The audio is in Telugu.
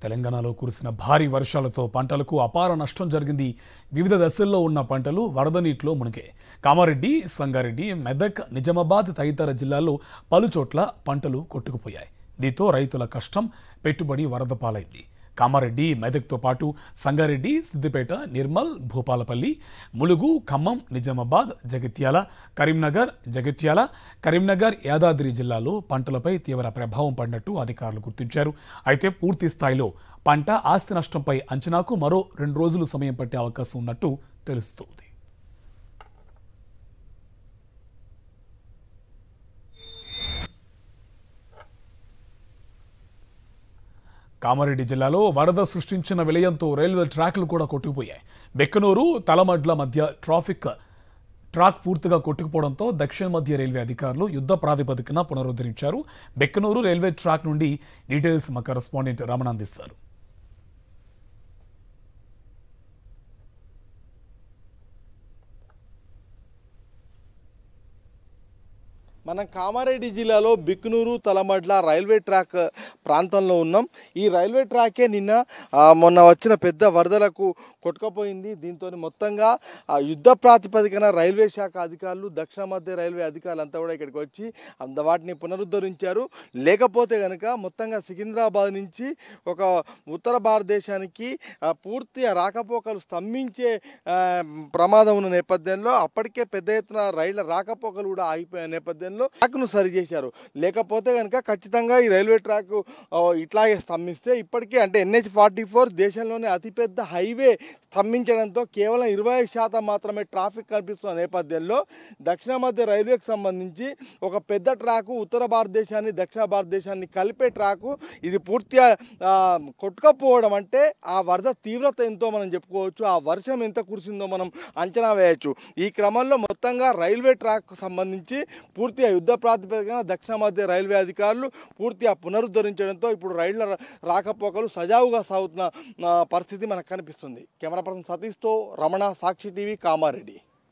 తెలంగాణలో కురిసిన భారీ వర్షాలతో పంటలకు అపార నష్టం జరిగింది. వివిధ దశల్లో ఉన్న పంటలు వరద నీటిలో మునిగాయి. కామారెడ్డి, సంగారెడ్డి, మెదక్, నిజామాబాద్ తదితర జిల్లాల్లో పలుచోట్ల పంటలు కొట్టుకుపోయాయి. దీంతో రైతుల కష్టం, పెట్టుబడి వరద పాలైంది. కామారెడ్డి, మెదక్తో పాటు సంగారెడ్డి, సిద్దిపేట, నిర్మల్, భూపాలపల్లి, ములుగు, ఖమ్మం, నిజామాబాద్, కరీంనగర్, యాదాద్రి జిల్లాలో పంటలపై తీవ్ర ప్రభావం పడినట్టు అధికారులు గుర్తించారు. అయితే పూర్తి స్థాయిలో పంట ఆస్తి నష్టంపై అంచనాకు మరో 2 రోజులు సమయం పట్టే అవకాశం ఉన్నట్టు తెలుస్తోంది. కామారెడ్డి జిల్లాలో వరద సృష్టించిన విలయంతో రైల్వే ట్రాక్లు కూడా కొట్టుకుపోయాయి. బెక్కనూరు, తలమడ్ల మధ్య ట్రాక్ పూర్తిగా కొట్టుకుపోవడంతో దక్షిణ మధ్య రైల్వే అధికారులు యుద్ధ ప్రాతిపదికన పునరుద్ధరించారు. బెక్కనూరు రైల్వే ట్రాక్ నుండి డీటెయిల్స్ మా కరెస్పాండెంట్ రమణ అందిస్తారు. మనం కామారెడ్డి జిల్లాలో బిక్నూరు, తలమడ్ల రైల్వే ట్రాక్ ప్రాంతంలో ఉన్నాం. ఈ రైల్వే ట్రాకే మొన్న వచ్చిన పెద్ద వరదలకు కొట్టుకుపోయింది. దీంతో మొత్తంగా యుద్ధ ప్రాతిపదికన రైల్వే శాఖ అధికారులు, దక్షిణ మధ్య రైల్వే అధికారులు అంతా కూడా ఇక్కడికి వచ్చి వాటిని పునరుద్ధరించారు. లేకపోతే కనుక మొత్తంగా సికింద్రాబాద్ నుంచి ఒక ఉత్తర భారతదేశానికి పూర్తి రాకపోకలు స్తంభించే ప్రమాదం ఉన్న నేపథ్యంలో అప్పటికే పెద్ద ఎత్తున రైళ్ల రాకపోకలు కూడా ఆగిపోయే నేపథ్యంలో ట్రాక్ను సరి చేశారు. లేకపోతే కనుక ఖచ్చితంగా ఈ రైల్వే ట్రాక్ ఇట్లాగే స్తంభిస్తే ఇప్పటికే అంటే NH-44 దేశంలోనే అతిపెద్ద హైవే స్తంభించడంతో కేవలం 25% మాత్రమే ట్రాఫిక్ కనిపిస్తున్న నేపథ్యంలో దక్షిణ మధ్య రైల్వేకి సంబంధించి ఒక పెద్ద ట్రాకు ఉత్తర భారతదేశాన్ని, దక్షిణ భారతదేశాన్ని కలిపే ట్రాకు ఇది పూర్తిగా కొట్టుకపోవడం అంటే ఆ వరద తీవ్రత ఎంతో మనం చెప్పుకోవచ్చు. ఆ వర్షం ఎంత కురిసిందో మనం అంచనా వేయచ్చు. ఈ క్రమంలో మొత్తంగా రైల్వే ట్రాక్ సంబంధించి పూర్తిగా యుద్ధ ప్రాతిపదికన దక్షిణ మధ్య రైల్వే అధికారులు పూర్తిగా పునరుద్ధరించడంతో ఇప్పుడు రైళ్ల రాకపోకలు సజావుగా సాగుతున్న పరిస్థితి మనకు కనిపిస్తుంది. కెమెరా పర్సన్ సతీష్తో రమణ, సాక్షి టీవీ, కామారెడ్డి.